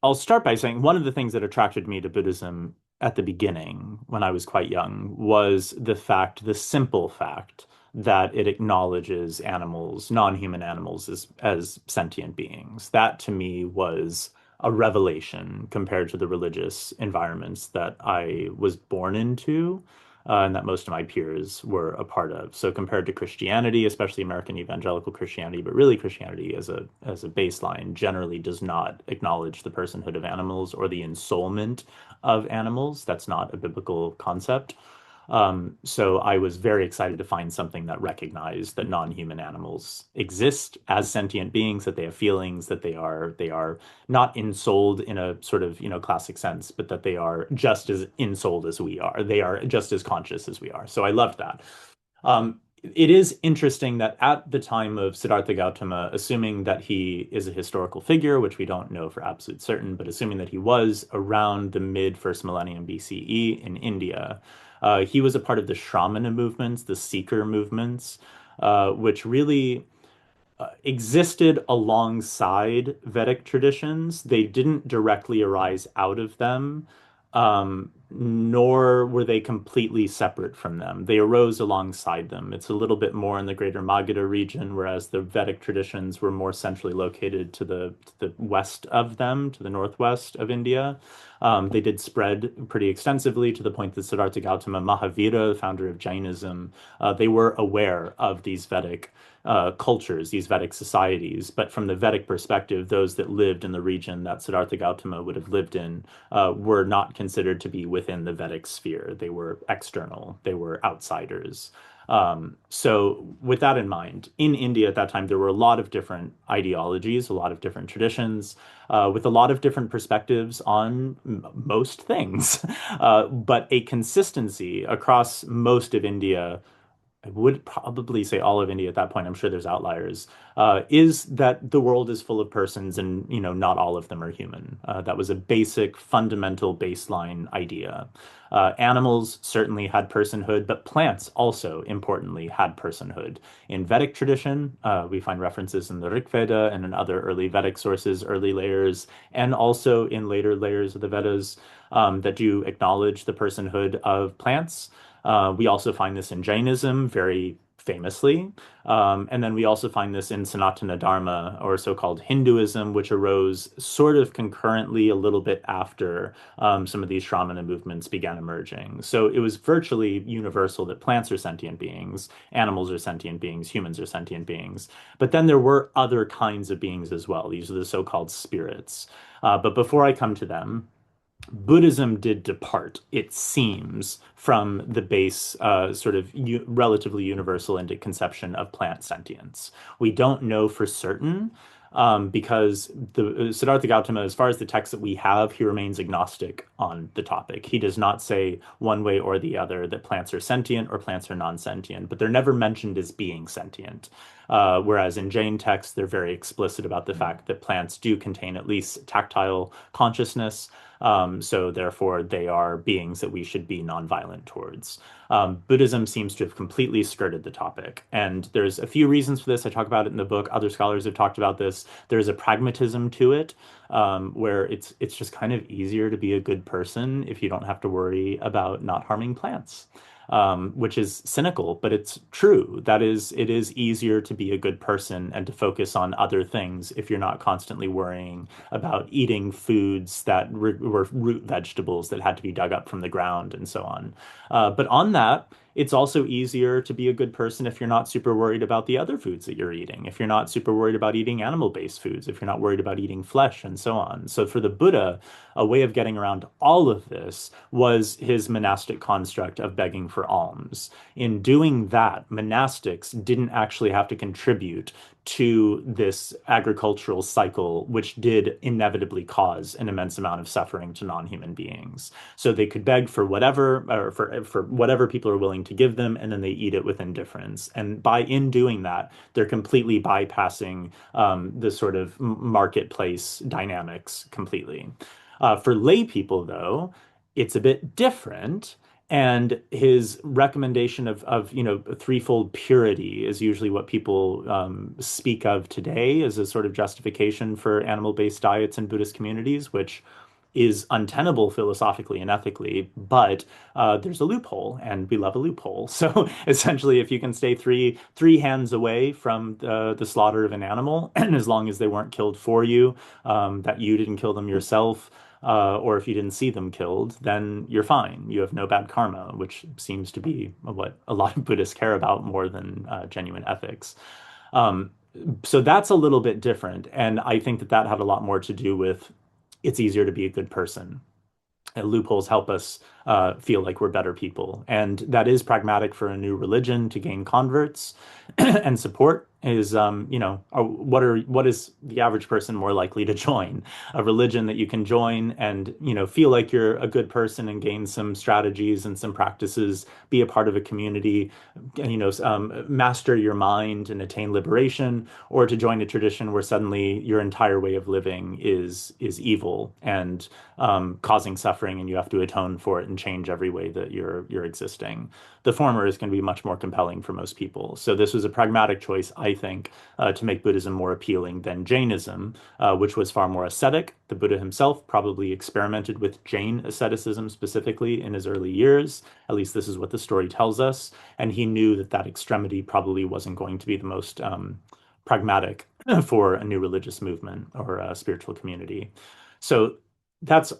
I'll start by saying one of the things that attracted me to Buddhism at the beginning, when I was quite young, was the simple fact that it acknowledges animals, non-human animals, as sentient beings. That to me was a revelation compared to the religious environments that I was born into, and that most of my peers were a part of. So compared to Christianity, especially American evangelical Christianity, but really Christianity as a baseline generally does not acknowledge the personhood of animals or the ensoulment of animals. That's not a biblical concept. So I was very excited to find something that recognized that non-human animals exist as sentient beings, that they have feelings, that they are not ensouled in a sort of, classic sense, but that they are just as ensouled as we are. They are just as conscious as we are. So I loved that. It is interesting that at the time of Siddhartha Gautama, assuming that he is a historical figure, which we don't know for absolute certain, but assuming that he was around the mid first millennium BCE in India, he was a part of the Shramana movements, the seeker movements, which really existed alongside Vedic traditions. They didn't directly arise out of them, nor were they completely separate from them. They arose alongside them. It's a little bit more in the greater Magadha region, whereas the Vedic traditions were more centrally located to the west of them, to the northwest of India. They did spread pretty extensively to the point that Siddhartha Gautama Mahavira, the founder of Jainism, they were aware of these Vedic cultures, these Vedic societies. But from the Vedic perspective, those that lived in the region that Siddhartha Gautama would have lived in were not considered to be within the Vedic sphere. They were external, they were outsiders. So, with that in mind, in India at that time, there were a lot of different ideologies, a lot of different traditions, with a lot of different perspectives on most things, but a consistency across most of India. I would probably say all of India at that point. I'm sure there's outliers. Is that the world is full of persons, and not all of them are human. That was a basic, fundamental baseline idea. Animals certainly had personhood, but plants also, importantly, had personhood. In Vedic tradition, we find references in the Rig Veda and in other early Vedic sources, early layers, and also in later layers of the Vedas that do acknowledge the personhood of plants. We also find this in Jainism very famously. And then we also find this in Sanatana Dharma, or so-called Hinduism, which arose sort of concurrently a little bit after some of these Shramana movements began emerging. So it was virtually universal that plants are sentient beings, animals are sentient beings, humans are sentient beings. But then there were other kinds of beings as well. These are the so-called spirits. But before I come to them, Buddhism did depart, it seems, from the base, sort of relatively universal Indic conception of plant sentience. We don't know for certain, because the Siddhartha Gautama, as far as the text that we have, he remains agnostic on the topic. He does not say one way or the other that plants are sentient or plants are non-sentient, but they're never mentioned as being sentient. Whereas in Jain texts, they're very explicit about the fact that plants do contain at least tactile consciousness. So therefore, they are beings that we should be nonviolent towards. Buddhism seems to have completely skirted the topic, and there's a few reasons for this. I talk about it in the book. Other scholars have talked about this. There's a pragmatism to it, where it's just kind of easier to be a good person if you don't have to worry about not harming plants. Which is cynical, but it's true. It is easier to be a good person and to focus on other things if you're not constantly worrying about eating foods that were root vegetables that had to be dug up from the ground and so on. But on that, it's also easier to be a good person if you're not super worried about the other foods that you're eating, if you're not super worried about eating animal-based foods, if you're not worried about eating flesh and so on. So for the Buddha, a way of getting around all of this was his monastic construct of begging for alms. In doing that, monastics didn't actually have to contribute to this agricultural cycle, which did inevitably cause an immense amount of suffering to non-human beings. So they could beg for whatever, or for whatever people are willing to give them, and then they eat it with indifference. And in doing that, they're completely bypassing the sort of marketplace dynamics completely. For lay people, though, it's a bit different. And his recommendation of threefold purity is usually what people speak of today as a sort of justification for animal-based diets in Buddhist communities, which is untenable philosophically and ethically, but there's a loophole, and we love a loophole. So essentially, if you can stay three hands away from the slaughter of an animal, and as long as they weren't killed for you, that you didn't kill them yourself, or if you didn't see them killed, then you're fine. You have no bad karma, which seems to be what a lot of Buddhists care about more than genuine ethics. Um, so that's a little bit different, and I think that that had a lot more to do with it's easier to be a good person. Loopholes help us feel like we're better people. And that is pragmatic for a new religion to gain converts and support is, what is the average person more likely to join? A religion that you can join and, feel like you're a good person and gain some strategies and some practices, be a part of a community, master your mind and attain liberation, or to join a tradition where suddenly your entire way of living is evil and causing suffering, and you have to atone for it and change every way that you're existing. The former is going to be much more compelling for most people. So this was a pragmatic choice, I think, to make Buddhism more appealing than Jainism, which was far more ascetic. The Buddha himself probably experimented with Jain asceticism specifically in his early years. At least this is what the story tells us. And he knew that that extremity probably wasn't going to be the most pragmatic for a new religious movement or a spiritual community. So that's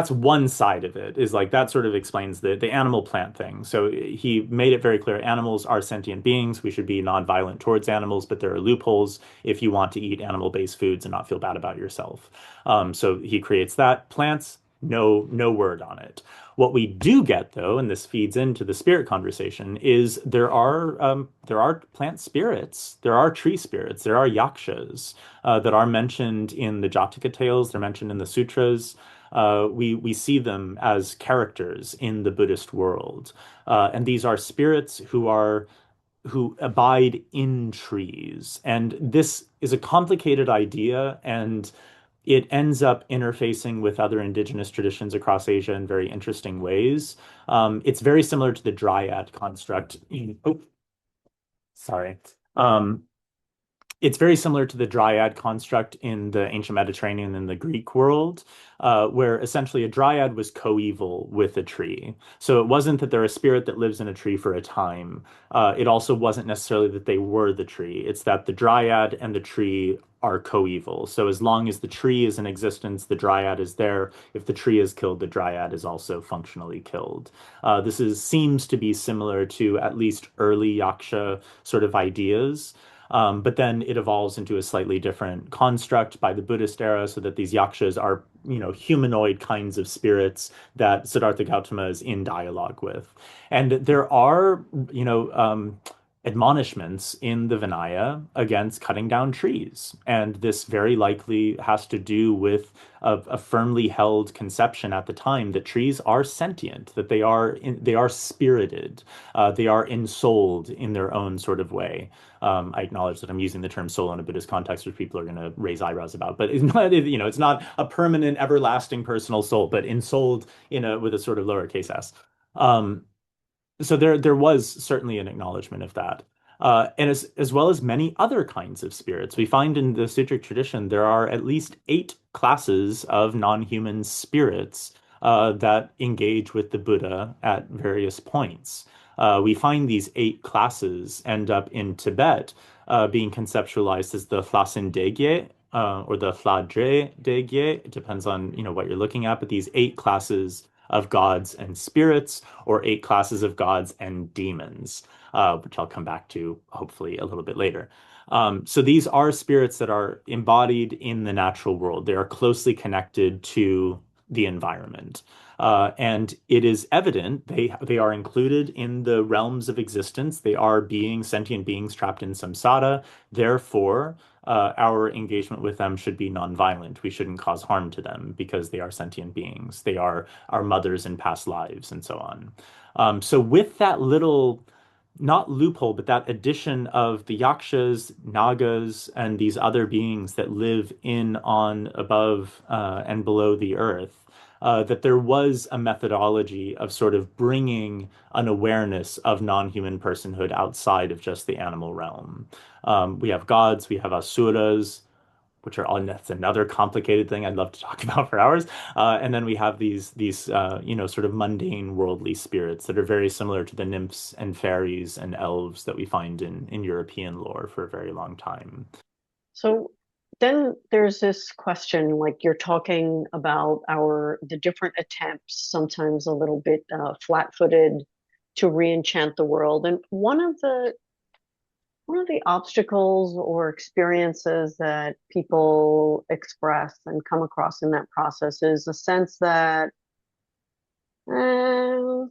one side of it, is like that sort of explains the animal plant thing. So he made it very clear animals are sentient beings. We should be nonviolent towards animals, but there are loopholes if you want to eat animal-based foods and not feel bad about yourself. So he creates that. Plants, no word on it. What we do get, though, and this feeds into the spirit conversation, is there are plant spirits, there are tree spirits, there are yakshas that are mentioned in the Jataka tales. They're mentioned in the sutras. We see them as characters in the Buddhist world, and these are spirits who abide in trees. And this is a complicated idea, and it ends up interfacing with other indigenous traditions across Asia in very interesting ways. It's very similar to the dryad construct. Oh, sorry. Um, it's very similar to the dryad construct in the ancient Mediterranean and the Greek world, where essentially a dryad was coeval with a tree. So it wasn't that they're a spirit that lives in a tree for a time. It also wasn't necessarily that they were the tree. It's that the dryad and the tree are coeval. So as long as the tree is in existence, the dryad is there. If the tree is killed, the dryad is also functionally killed. Seems to be similar to at least early yaksha sort of ideas. But then it evolves into a slightly different construct by the Buddhist era, so that these yakshas are, humanoid kinds of spirits that Siddhartha Gautama is in dialogue with. And there are, admonishments in the Vinaya against cutting down trees. And this very likely has to do with a firmly held conception at the time that trees are sentient, that they are spirited, they are ensouled in their own sort of way. I acknowledge that I'm using the term soul in a Buddhist context, which people are going to raise eyebrows about, but it's not a permanent, everlasting personal soul, but ensouled with a sort of lowercase s. Um, so there was certainly an acknowledgement of that. And as well as many other kinds of spirits. We find in the Sutric tradition there are at least 8 classes of non-human spirits that engage with the Buddha at various points. We find these 8 classes end up in Tibet being conceptualized as the Hlasindegye, or the Hladre Degye. It depends on what you're looking at, but these 8 classes of gods and spirits, or 8 classes of gods and demons, which I'll come back to hopefully a little bit later. So these are spirits that are embodied in the natural world. They are closely connected to the environment. And it is evident they are included in the realms of existence. They are sentient beings trapped in samsara. Therefore, our engagement with them should be nonviolent. We shouldn't cause harm to them because they are sentient beings. They are our mothers in past lives and so on. So with that little, not loophole, but that addition of the yakshas, nagas, and these other beings that live in, on, above, and below the earth, that there was a methodology of sort of bringing an awareness of non-human personhood outside of just the animal realm. We have gods, we have asuras, which are all that's another complicated thing I'd love to talk about for hours. And then we have these sort of mundane worldly spirits that are very similar to the nymphs and fairies and elves that we find in European lore for a very long time. So then there's this question, like you're talking about the different attempts, sometimes a little bit flat-footed, to re-enchant the world. And one of the obstacles or experiences that people express and come across in that process is a sense that I'm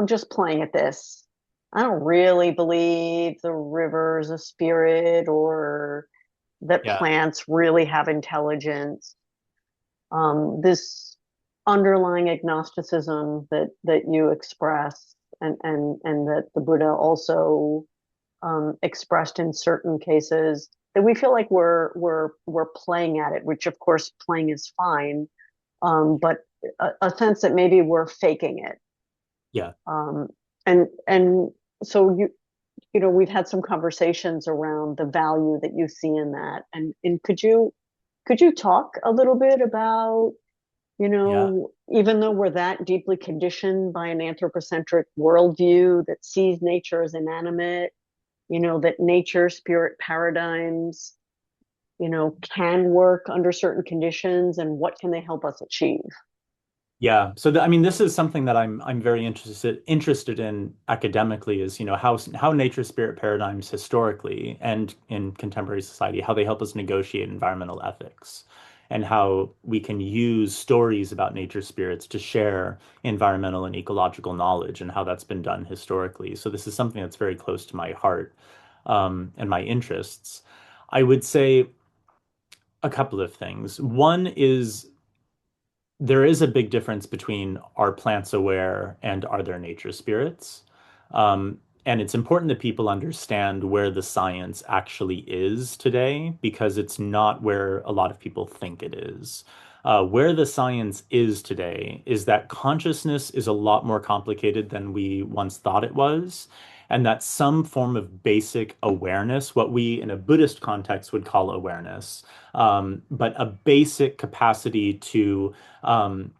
just playing at this. I don't really believe the river's a spirit or that Yeah, plants really have intelligence. This underlying agnosticism that you express and that the Buddha also expressed in certain cases, that we feel like we're playing at it, which of course playing is fine, but a sense that maybe we're faking it. yeah, And so we've had some conversations around the value that you see in that, and could you talk a little bit about, yeah. even though we're that deeply conditioned by an anthropocentric worldview that sees nature as inanimate, that nature spirit paradigms, can work under certain conditions, and what can they help us achieve? Yeah. So I mean, this is something that I'm very interested in academically is, how nature spirit paradigms historically and in contemporary society, how they help us negotiate environmental ethics and how we can use stories about nature spirits to share environmental and ecological knowledge and how that's been done historically. So this is something that's very close to my heart, and my interests. I would say a couple of things. One is there is a big difference between are plants aware and are there nature spirits? And it's important that people understand where the science actually is today because it's not where a lot of people think it is. Where the science is today is that consciousness is a lot more complicated than we once thought it was, and that some form of basic awareness, what we in a Buddhist context would call awareness, but a basic capacity um,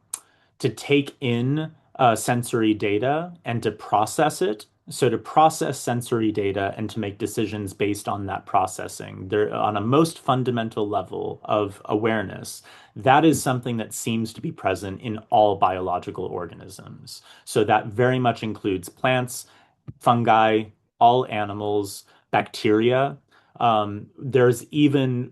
to take in sensory data and to process it. So to process sensory data and to make decisions based on that processing, there on a most fundamental level of awareness, that is something that seems to be present in all biological organisms. So that very much includes plants, fungi, all animals, bacteria. There's even,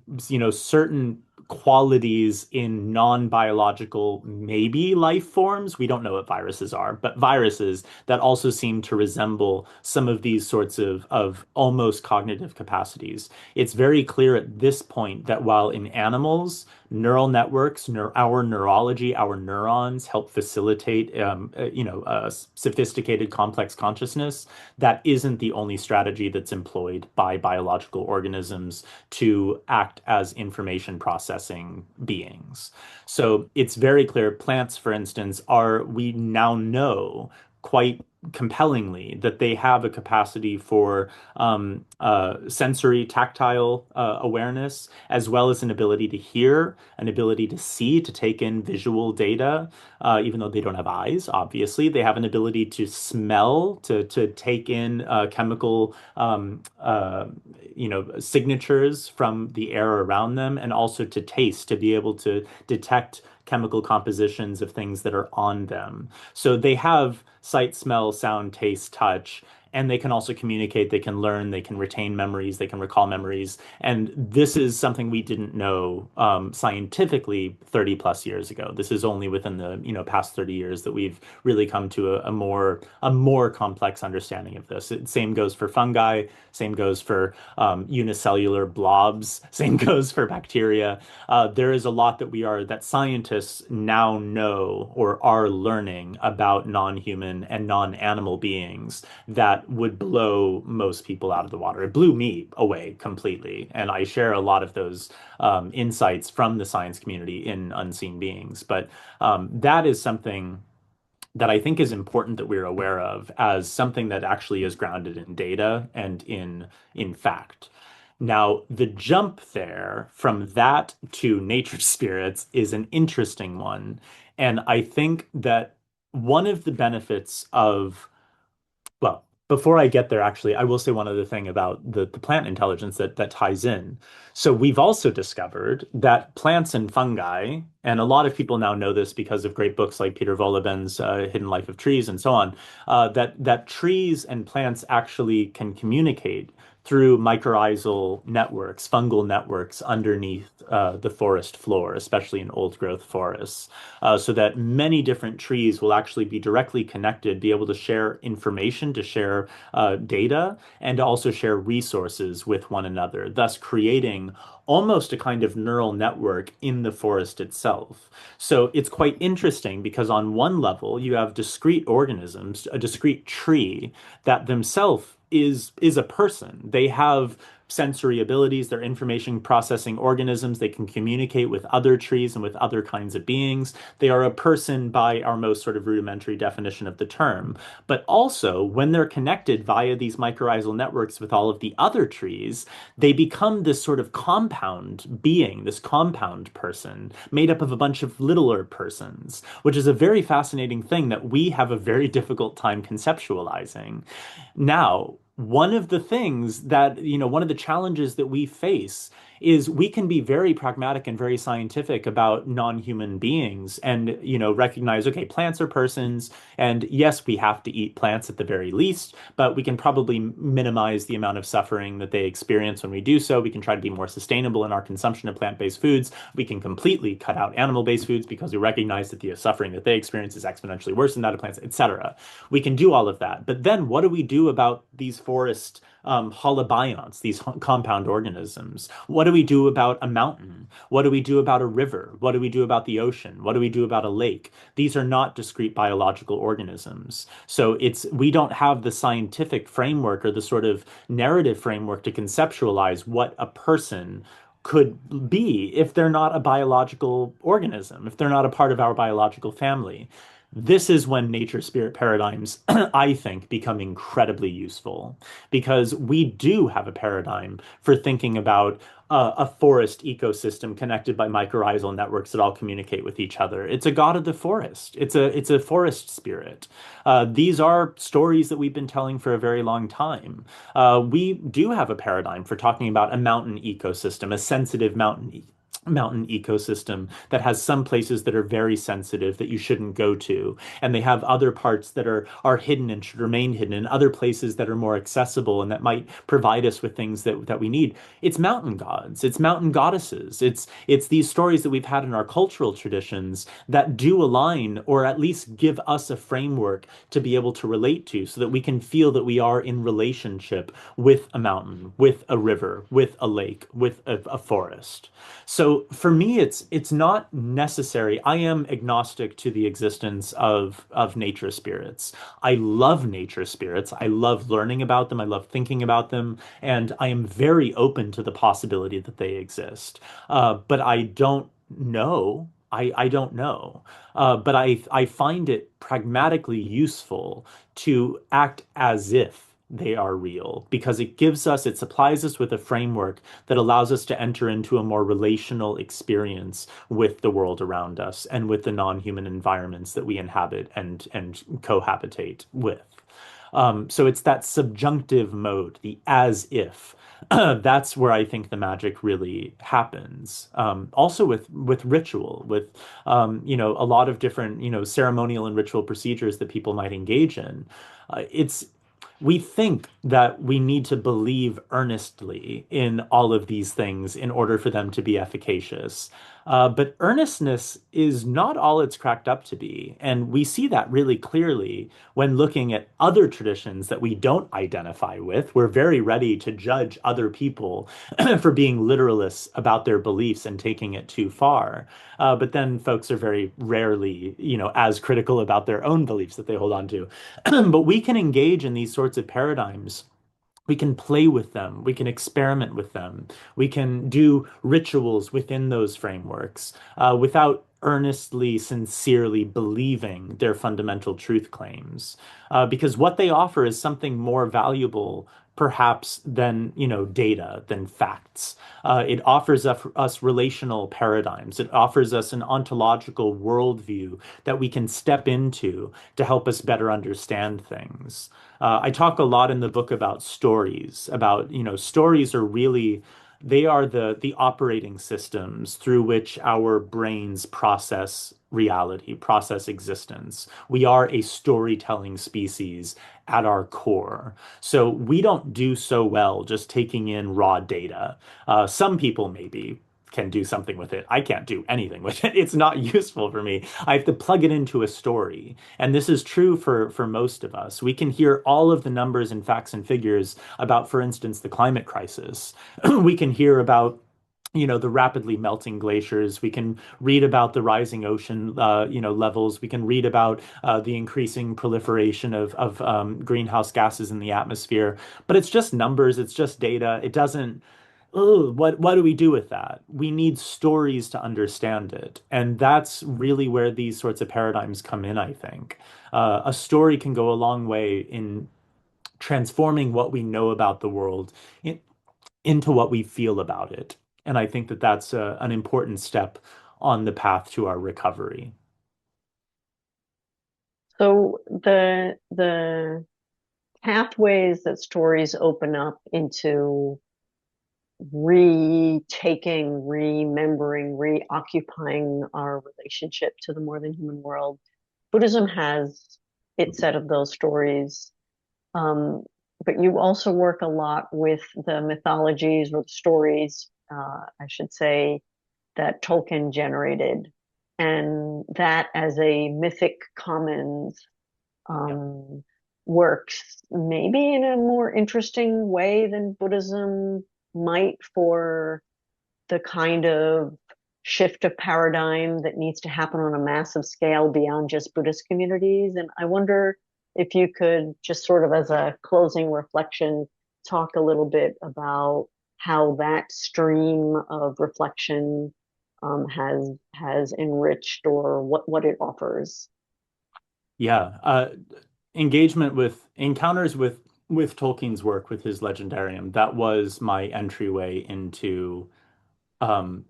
certain qualities in non-biological, maybe life forms. We don't know what viruses are, but viruses that also seem to resemble some of these sorts of almost cognitive capacities. It's very clear at this point that while in animals, neural networks, our neurology, our neurons help facilitate, sophisticated, complex consciousness. That isn't the only strategy that's employed by biological organisms to act as information processing beings. So it's very clear plants, for instance, we now know quite compellingly that they have a capacity for sensory, tactile awareness, as well as an ability to hear, an ability to see, to take in visual data, even though they don't have eyes, obviously. They have an ability to smell, to take in chemical signatures from the air around them, and also to taste, to be able to detect chemical compositions of things that are on them. So they have sight, smell, sound, taste, touch, and they can also communicate, they can learn, they can retain memories, they can recall memories. And this is something we didn't know scientifically 30 plus years ago. This is only within the past 30 years that we've really come to a more complex understanding of this. Same goes for fungi, same goes for unicellular blobs, same goes for bacteria. There is a lot that scientists now know or are learning about non-human and non-animal beings that that would blow most people out of the water. It blew me away completely. And I share a lot of those insights from the science community in Unseen Beings. But that is something that I think is important that we're aware of as something that actually is grounded in data and in fact. Now, the jump there from that to nature spirits is an interesting one. And I think that one of the benefits of well, before I get there, actually, I will say one other thing about the plant intelligence that ties in. So we've also discovered that plants and fungi, and a lot of people now know this because of great books like Peter Wohlleben Hidden Life of Trees and so on, that trees and plants actually can communicate through mycorrhizal networks, fungal networks underneath the forest floor, especially in old growth forests, so that many different trees will actually be directly connected, be able to share information, to share data, and to also share resources with one another, thus creating almost a kind of neural network in the forest itself. So it's quite interesting because on one level, you have discrete organisms, a discrete tree that themselves is a person. They have sensory abilities, they're information processing organisms, they can communicate with other trees and with other kinds of beings. They are a person by our most sort of rudimentary definition of the term. But also, when they're connected via these mycorrhizal networks with all of the other trees, they become this sort of compound being, this compound person made up of a bunch of littler persons, which is a very fascinating thing that we have a very difficult time conceptualizing. Now, one of the things that, one of the challenges that we face is we can be very pragmatic and very scientific about non-human beings and, recognize, okay, plants are persons, and yes, we have to eat plants at the very least, but we can probably minimize the amount of suffering that they experience when we do so. We can try to be more sustainable in our consumption of plant-based foods. We can completely cut out animal-based foods because we recognize that the suffering that they experience is exponentially worse than that of plants, etc. We can do all of that. But then what do we do about these forest holobionts, these compound organisms? What do we do about a mountain? What do we do about a river? What do we do about the ocean? What do we do about a lake? These are not discrete biological organisms. So we don't have the scientific framework or the sort of narrative framework to conceptualize what a person could be if they're not a biological organism, if they're not a part of our biological family. This is when nature spirit paradigms, I think, become incredibly useful because we do have a paradigm for thinking about a forest ecosystem connected by mycorrhizal networks that all communicate with each other. It's a god of the forest. It's a forest spirit. These are stories that we've been telling for a very long time. We do have a paradigm for talking about a mountain ecosystem, a sensitive mountain ecosystem that has some places that are very sensitive that you shouldn't go to, and they have other parts that are hidden and should remain hidden, and other places that are more accessible and that might provide us with things that we need. It's mountain gods, it's mountain goddesses, it's these stories that we've had in our cultural traditions that do align or at least give us a framework to be able to relate to so that we can feel that we are in relationship with a mountain, with a river, with a lake, with a forest. So for me, it's not necessary. I am agnostic to the existence of nature spirits. I love nature spirits. I love learning about them. I love thinking about them, and I am very open to the possibility that they exist. But I don't know. I don't know. But I find it pragmatically useful to act as if they are real because it supplies us with a framework that allows us to enter into a more relational experience with the world around us and with the non-human environments that we inhabit and cohabitate with. So it's that subjunctive mode, the as if. That's where I think the magic really happens. Also with ritual, with a lot of different ceremonial and ritual procedures that people might engage in. It's We think that we need to believe earnestly in all of these things in order for them to be efficacious. But earnestness is not all it's cracked up to be. And we see that really clearly when looking at other traditions that we don't identify with. We're very ready to judge other people for being literalists about their beliefs and taking it too far. But then folks are very rarely, as critical about their own beliefs that they hold on to. But we can engage in these sorts of paradigms. We can play with them. We can experiment with them. We can do rituals within those frameworks without earnestly, sincerely believing their fundamental truth claims. Because what they offer is something more valuable, perhaps, than, data, than facts. It offers us relational paradigms. It offers us an ontological worldview that we can step into to help us better understand things. I talk a lot in the book about stories, about, stories are really, they are the operating systems through which our brains process reality, process existence. We are a storytelling species at our core. So we don't do so well just taking in raw data. Some people maybe can do something with it. I can't do anything with it. It's not useful for me. I have to plug it into a story. And this is true for most of us. We can hear all of the numbers and facts and figures about, for instance, the climate crisis. We can hear about the rapidly melting glaciers. We can read about the rising ocean, levels. We can read about the increasing proliferation of greenhouse gases in the atmosphere. But it's just numbers. It's just data. It doesn't. Oh, what do we do with that? We need stories to understand it, and that's really where these sorts of paradigms come in, I think. A story can go a long way in transforming what we know about the world in, into what we feel about it. And I think that that's an important step on the path to our recovery. So the pathways that stories open up into retaking, remembering, reoccupying our relationship to the more than human world. Buddhism has its set of those stories. Um, but you also work a lot with the mythologies or the stories, I should say, that Tolkien generated, and that as a mythic commons Yeah. um, works maybe in a more interesting way than Buddhism might for the kind of shift of paradigm that needs to happen on a massive scale beyond just Buddhist communities. And I wonder if you could just sort of as a closing reflection, talk a little bit about how that stream of reflection has enriched or what it offers. Yeah. Engagement with encounters with Tolkien's work, with his legendarium, that was my entryway um,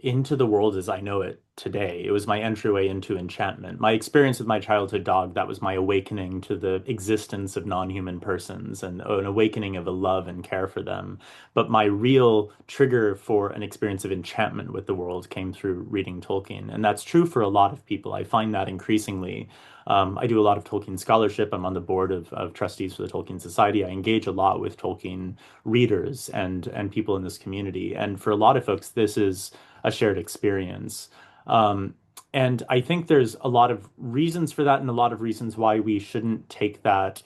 into the world as I know it today. It was my entryway into enchantment. My experience with my childhood dog, that was my awakening to the existence of non-human persons and an awakening of a love and care for them. But my real trigger for an experience of enchantment with the world came through reading Tolkien. And that's true for a lot of people. I find that increasingly. I do a lot of Tolkien scholarship. I'm on the board of trustees for the Tolkien Society. I engage a lot with Tolkien readers and people in this community. And for a lot of folks, this is a shared experience. Um, and I think there's a lot of reasons for that and a lot of reasons why we shouldn't take that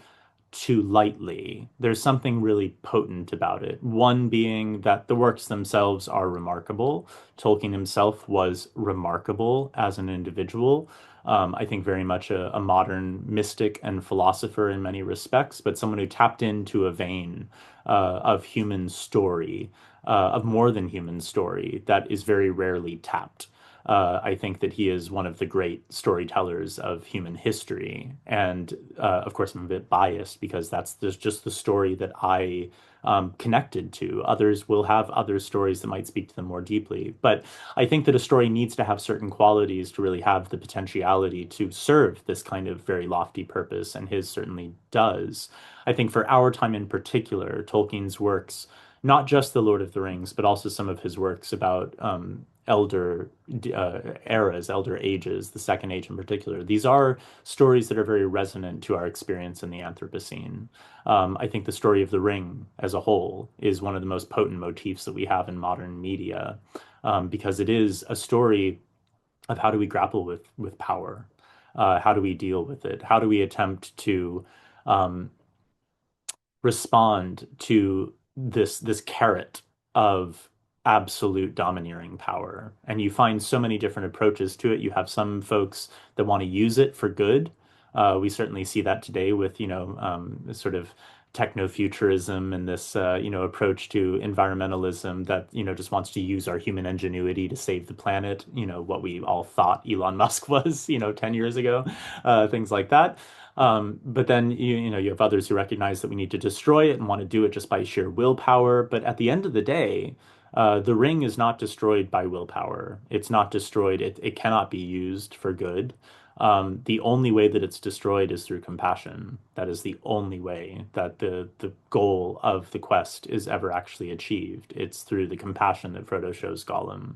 too lightly. There's something really potent about it. One being that the works themselves are remarkable. Tolkien himself was remarkable as an individual. I think very much a modern mystic and philosopher in many respects, but someone who tapped into a vein of human story, of more than human story, that is very rarely tapped. I think that he is one of the great storytellers of human history. And of course, I'm a bit biased because there's just the story that I connected to. Others will have other stories that might speak to them more deeply. But I think that a story needs to have certain qualities to really have the potentiality to serve this kind of very lofty purpose, and his certainly does. I think for our time in particular, Tolkien's works, not just The Lord of the Rings, but also some of his works about elder eras, elder ages, the Second Age in particular. These are stories that are very resonant to our experience in the Anthropocene. I think the story of the ring as a whole is one of the most potent motifs that we have in modern media. because it is a story of how do we grapple with power, how do we deal with it, how do we attempt to um, respond to this carrot of absolute domineering power. And you find so many different approaches to it. You have some folks that want to use it for good. We certainly see that today with, this sort of techno-futurism and this, approach to environmentalism that, just wants to use our human ingenuity to save the planet, what we all thought Elon Musk was, 10 years ago, things like that. But then you have others who recognize that we need to destroy it and want to do it just by sheer willpower. But at the end of the day, the ring is not destroyed by willpower. It's not destroyed. It cannot be used for good. The only way that it's destroyed is through compassion. That is the only way that the goal of the quest is ever actually achieved. It's through the compassion that Frodo shows Gollum.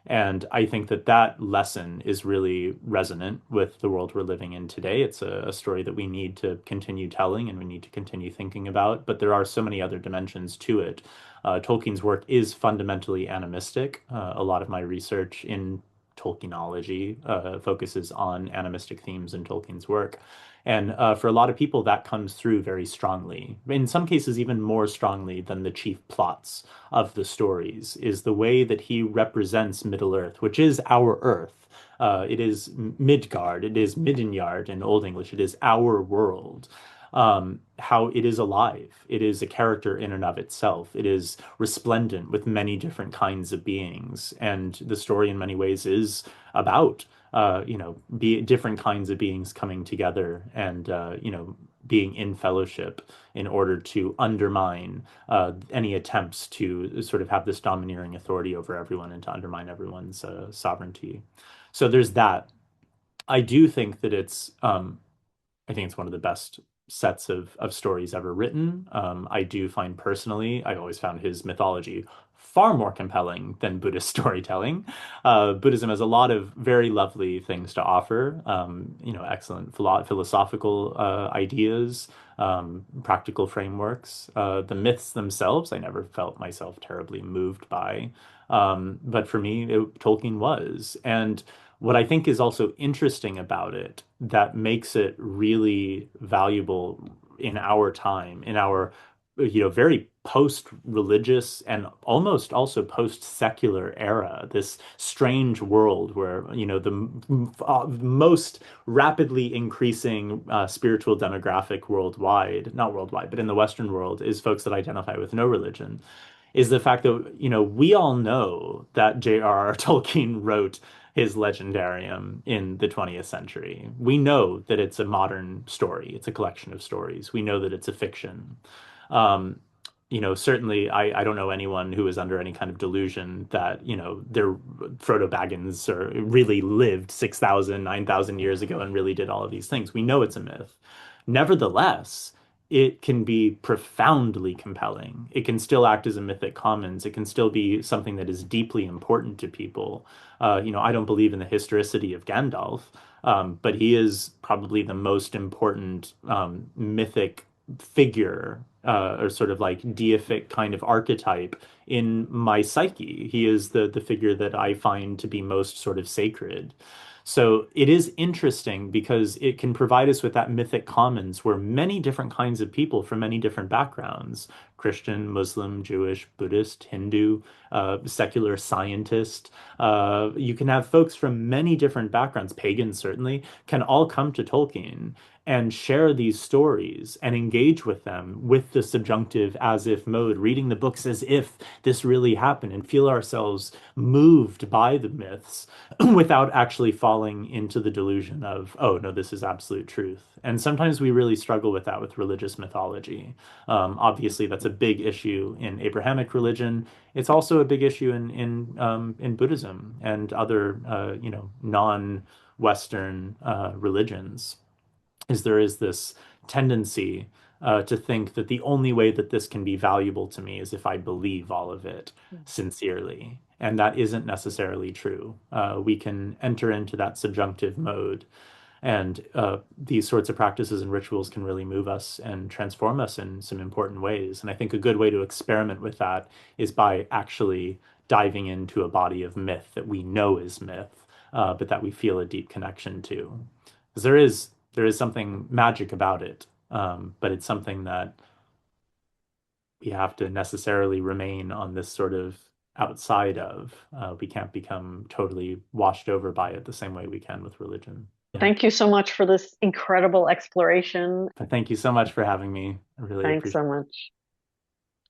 And I think that that lesson is really resonant with the world we're living in today. It's a story that we need to continue telling and we need to continue thinking about. But there are so many other dimensions to it. Tolkien's work is fundamentally animistic. A lot of my research in Tolkienology focuses on animistic themes in Tolkien's work. And for a lot of people, that comes through very strongly. In some cases, even more strongly than the chief plots of the stories, is the way that he represents Middle-earth, which is our Earth. It is Midgard, it is Midinyard in Old English, it is our world. How it is alive. It is a character in and of itself. It is resplendent with many different kinds of beings. And the story, in many ways, is about be different kinds of beings coming together and being in fellowship in order to undermine any attempts to sort of have this domineering authority over everyone and to undermine everyone's sovereignty. So there's that. I do think that I think it's one of the best sets of stories ever written. I do find personally, I always found his mythology far more compelling than Buddhist storytelling. Buddhism has a lot of very lovely things to offer, excellent philosophical ideas, practical frameworks. The myths themselves, I never felt myself terribly moved by. But for me, Tolkien was. And what I think is also interesting about it that makes it really valuable in our time, in our, very post-religious and almost also post-secular era, this strange world where, most rapidly increasing spiritual demographic worldwide, not worldwide, but in the Western world, is folks that identify with no religion is the fact that, we all know that J.R.R. Tolkien wrote his legendarium in the 20th century. We know that it's a modern story. It's a collection of stories. We know that it's a fiction. Um, certainly I don't know anyone who is under any kind of delusion that, their Frodo Baggins really lived 6,000, 9,000 years ago and really did all of these things. We know it's a myth. Nevertheless, it can be profoundly compelling. It can still act as a mythic commons. It can still be something that is deeply important to people. I don't believe in the historicity of Gandalf, but he is probably the most important mythic figure or sort of like deific kind of archetype in my psyche. He is the figure that I find to be most sort of sacred. So it is interesting because it can provide us with that mythic commons where many different kinds of people from many different backgrounds, Christian, Muslim, Jewish, Buddhist, Hindu, secular scientist, you can have folks from many different backgrounds, pagans certainly, can all come to Tolkien and share these stories and engage with them with the subjunctive as if mode, reading the books as if this really happened and feel ourselves moved by the myths without actually falling into the delusion of, oh, no, this is absolute truth. And sometimes we really struggle with that with religious mythology. Obviously, that's a big issue in Abrahamic religion. It's also a big issue in Buddhism and other non-Western religions is there is this tendency to think that the only way that this can be valuable to me is if I believe all of it sincerely. And that isn't necessarily true. We can enter into that subjunctive mode, and these sorts of practices and rituals can really move us and transform us in some important ways. And I think a good way to experiment with that is by actually diving into a body of myth that we know is myth, but that we feel a deep connection to. Because there is something magic about it, but it's something that we have to necessarily remain on this sort of outside of. We can't become totally washed over by it the same way we can with religion. Yeah. Thank you so much for this incredible exploration. But thank you so much for having me. I really Thanks appreciate so it. much.